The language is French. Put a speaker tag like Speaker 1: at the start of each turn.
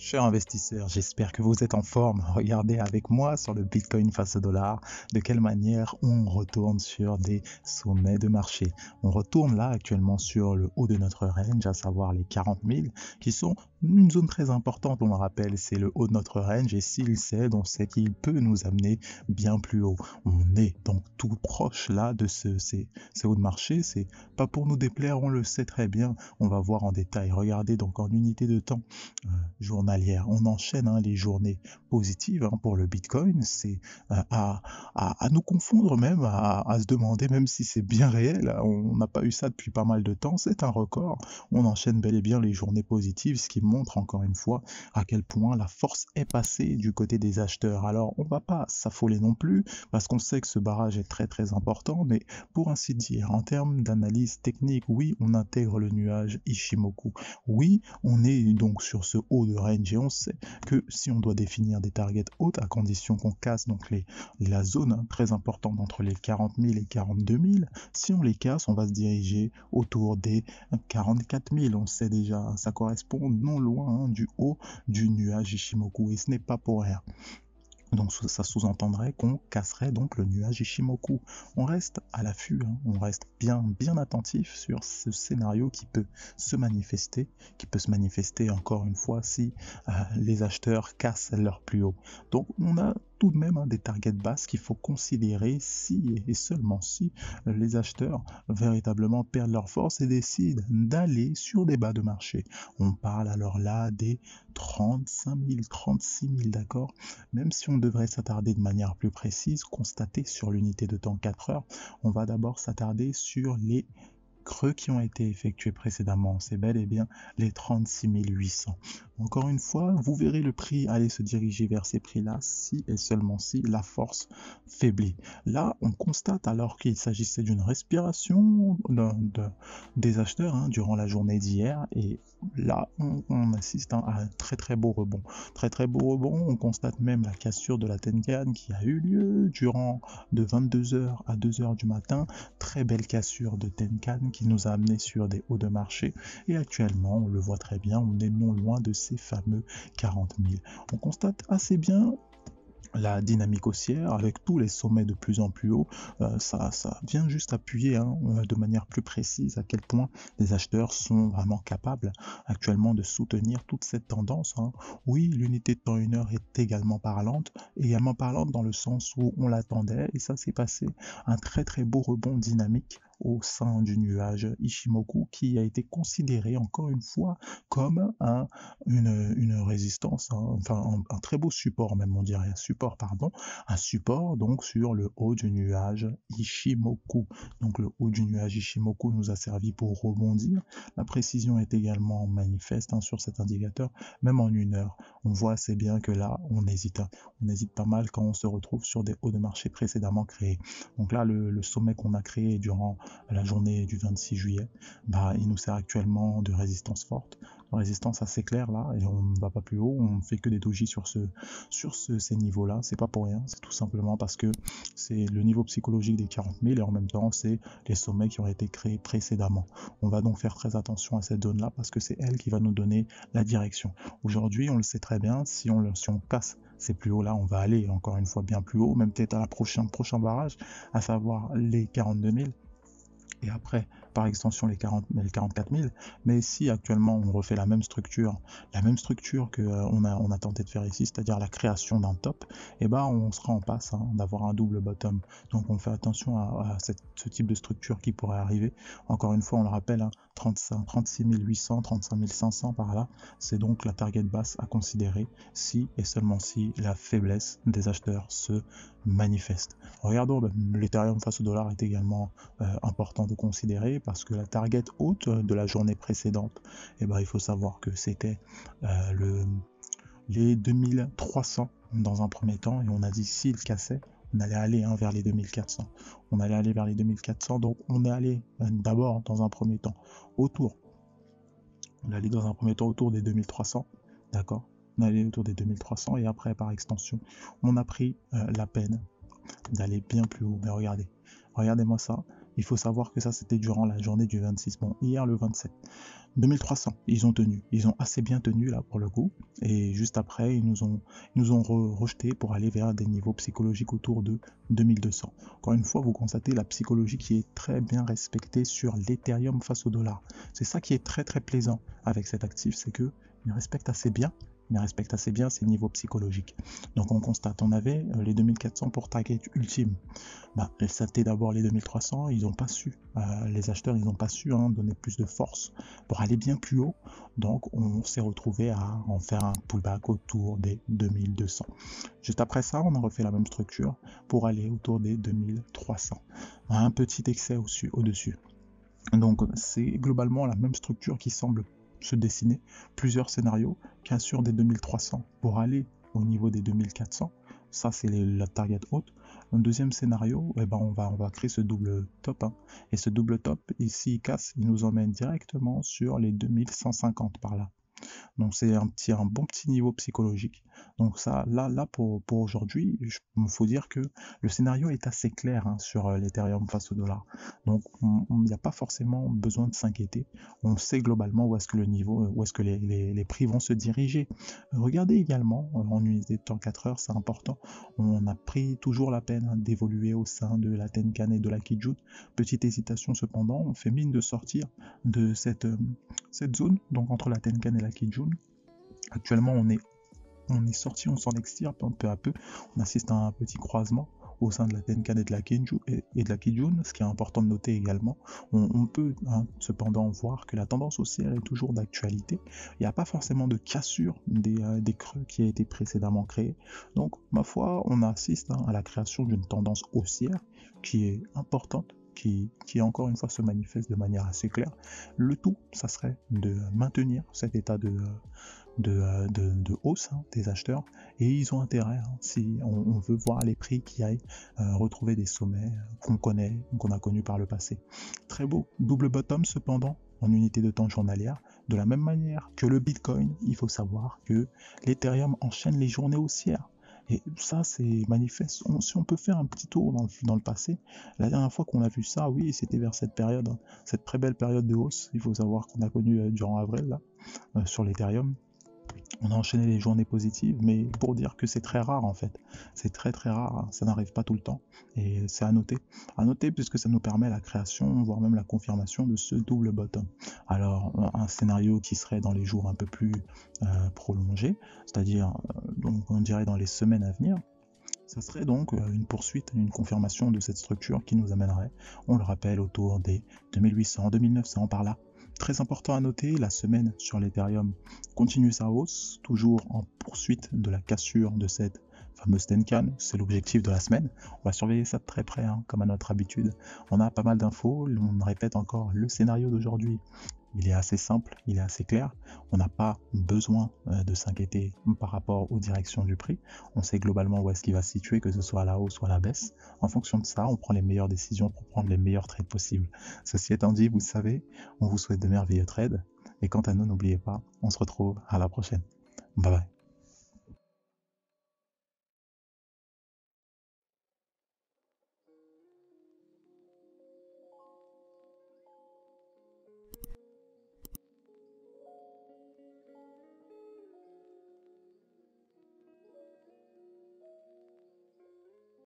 Speaker 1: Chers investisseurs, j'espère que vous êtes en forme. Regardez avec moi sur le Bitcoin face au dollar de quelle manière on retourne sur des sommets de marché. On retourne là actuellement sur le haut de notre range, à savoir les 40 000, qui sont une zone très importante. On le rappelle, c'est le haut de notre range et s'il cède, on sait qu'il peut nous amener bien plus haut. On est donc tout proche là de ces hauts de marché. C'est pas pour nous déplaire, on le sait très bien. On va voir en détail. Regardez donc en unité de temps journalière. On enchaîne les journées positives pour le Bitcoin. C'est à nous confondre même, à se demander même si c'est bien réel. On n'a pas eu ça depuis pas mal de temps. C'est un record. On enchaîne bel et bien les journées positives, ce qui montre encore une fois à quel point la force est passée du côté des acheteurs. Alors, on va pas s'affoler non plus parce qu'on sait que ce barrage est très très important, mais pour ainsi dire, en termes d'analyse technique, oui, on intègre le nuage Ishimoku. Oui, on est donc sur ce haut de range et on sait que si on doit définir des targets hautes, à condition qu'on casse donc la zone très importante entre les 40 000 et 42 000, si on les casse, on va se diriger autour des 44 000. On sait déjà, ça correspond non loin du haut du nuage Ishimoku et ce n'est pas pour rien. Donc ça sous-entendrait qu'on casserait donc le nuage Ishimoku. On reste à l'affût, on reste bien attentif sur ce scénario qui peut se manifester, encore une fois si les acheteurs cassent leur plus haut. Donc on a tout de même des targets basses qu'il faut considérer si et seulement si les acheteurs véritablement perdent leur force et décident d'aller sur des bas de marché. On parle alors là des 35 000, 36 000, d'accord? Même si on devrait s'attarder de manière plus précise, constater sur l'unité de temps 4 heures, on va d'abord s'attarder sur les creux qui ont été effectués précédemment. C'est bel et bien les 36 800. Encore une fois, vous verrez le prix aller se diriger vers ces prix-là si et seulement si la force faiblit. Là, on constate alors qu'il s'agissait d'une respiration des acheteurs durant la journée d'hier et là, on assiste à un très très beau rebond. Très beau rebond, on constate même la cassure de la Tenkan qui a eu lieu durant de 22h à 2h du matin. Très belle cassure de Tenkan qui nous a amené sur des hauts de marché et actuellement on le voit très bien, on est non loin de ces fameux 40 000. On constate assez bien la dynamique haussière avec tous les sommets de plus en plus haut, ça vient juste appuyer de manière plus précise à quel point les acheteurs sont vraiment capables actuellement de soutenir toute cette tendance. Oui, l'unité de temps 1 heure est également parlante dans le sens où on l'attendait et ça s'est passé un très beau rebond dynamique au sein du nuage Ishimoku qui a été considéré encore une fois comme une résistance, enfin un très beau support même, on dirait un support donc sur le haut du nuage Ishimoku. Donc le haut du nuage Ishimoku nous a servi pour rebondir. La précision est également manifeste sur cet indicateur, même en 1 heure. On voit assez bien que là, on hésite pas mal quand on se retrouve sur des hauts de marché précédemment créés. Donc là, le sommet qu'on a créé durant la journée du 26 juillet, il nous sert actuellement de résistance forte, de résistance assez claire là, et on ne va pas plus haut, on fait que des dojis sur ces niveaux-là. C'est pas pour rien, c'est tout simplement parce que c'est le niveau psychologique des 40 000 et en même temps, c'est les sommets qui ont été créés précédemment. On va donc faire très attention à cette zone-là parce que c'est elle qui va nous donner la direction. Aujourd'hui, on le sait très bien, si on casse ces plus hauts là, on va aller encore une fois bien plus haut, même peut-être à la prochain barrage, à savoir les 42 000 et après par extension les 44 000. Mais si actuellement on refait la même structure que on a tenté de faire ici, c'est-à-dire la création d'un top, et on sera en passe d'avoir un double bottom. Donc on fait attention à ce type de structure qui pourrait arriver. Encore une fois, on le rappelle, 36 800, 35 500 par là, c'est donc la target basse à considérer si et seulement si la faiblesse des acheteurs se manifeste. Regardons, l'Ethereum face au dollar est également important de considérer parce que la target haute de la journée précédente, il faut savoir que c'était les 2300 dans un premier temps et on a dit s'il cassait, on allait aller vers les 2400. On allait aller vers les 2400, donc on est allé d'abord dans un premier temps autour. On allait dans un premier temps autour des 2300, d'accord? On allait autour des 2300 et après par extension, on a pris la peine d'aller bien plus haut. Mais regardez-moi ça. Il faut savoir que ça, c'était durant la journée du 26. Bon, hier, le 27. 2300, ils ont tenu. Ils ont assez bien tenu, là, pour le coup. Et juste après, ils nous ont rejeté pour aller vers des niveaux psychologiques autour de 2200. Encore une fois, vous constatez la psychologie qui est très bien respectée sur l'Ethereum face au dollar. C'est ça qui est très, très plaisant avec cet actif, c'est que il respecte assez bien. Il respecte assez bien ses niveaux psychologiques. Donc on constate, on avait les 2400 pour target ultime. C'était d'abord les 2300, ils n'ont pas su, les acheteurs, ils n'ont pas su donner plus de force pour aller bien plus haut. Donc on s'est retrouvé à en faire un pullback autour des 2200. Juste après ça, on a refait la même structure pour aller autour des 2300. Un petit excès au-dessus. Donc c'est globalement la même structure qui semble se dessiner, plusieurs scénarios qui assurent des 2300 pour aller au niveau des 2400. Ça, c'est la target haute. Un deuxième scénario, on va créer ce double top. Et ce double top, ici, il casse, il nous emmène directement sur les 2150 par là. Donc c'est un bon petit niveau psychologique. Donc ça, là pour aujourd'hui, il faut dire que le scénario est assez clair sur l'Ethereum face au dollar. Donc il n'y a pas forcément besoin de s'inquiéter. On sait globalement où est-ce que le niveau, où est-ce que les prix vont se diriger. Regardez également en unité de temps 4 heures, c'est important. On a pris toujours la peine d'évoluer au sein de la Tenkan et de la Kijun. Petite hésitation cependant, on fait mine de sortir de cette zone, donc entre la Tenkan et la Kijun. Actuellement, on est sorti, on s'en extirpe peu à peu. On assiste à un petit croisement au sein de la Tenkan et de la Kijun, ce qui est important de noter également. On peut cependant voir que la tendance haussière est toujours d'actualité. Il n'y a pas forcément de cassure des creux qui a été précédemment créé. Donc, ma foi, on assiste à la création d'une tendance haussière qui est importante, qui encore une fois se manifeste de manière assez claire. Le tout, ça serait de maintenir cet état de hausse des acheteurs, et ils ont intérêt, si on veut voir les prix qui aillent retrouver des sommets qu'on a connus par le passé. Très beau double bottom cependant en unité de temps journalière. De la même manière que le Bitcoin, il faut savoir que l'Ethereum enchaîne les journées haussières. Et ça, c'est manifeste. Si on peut faire un petit tour dans le passé, la dernière fois qu'on a vu ça, oui, c'était vers cette période, cette très belle période de hausse. Il faut savoir qu'on a connu durant avril, là, sur l'Ethereum. On a enchaîné les journées positives, mais pour dire que c'est très rare en fait. C'est très très rare, ça n'arrive pas tout le temps. Et c'est à noter. À noter puisque ça nous permet la création, voire même la confirmation de ce double bottom. Alors, un scénario qui serait dans les jours un peu plus prolongés, c'est-à-dire, donc on dirait dans les semaines à venir, ça serait donc une poursuite, une confirmation de cette structure qui nous amènerait, on le rappelle, autour des 2800, 2900 par là. Très important à noter, la semaine sur l'Ethereum continue sa hausse, toujours en poursuite de la cassure de cette fameuse Tenkan, c'est l'objectif de la semaine. On va surveiller ça de très près, comme à notre habitude. On a pas mal d'infos, on répète encore le scénario d'aujourd'hui. Il est assez simple, il est assez clair. On n'a pas besoin de s'inquiéter par rapport aux directions du prix. On sait globalement où est-ce qu'il va se situer, que ce soit à la hausse ou à la baisse. En fonction de ça, on prend les meilleures décisions pour prendre les meilleurs trades possibles. Ceci étant dit, vous savez, on vous souhaite de merveilleux trades. Et quant à nous, n'oubliez pas, on se retrouve à la prochaine. Bye bye.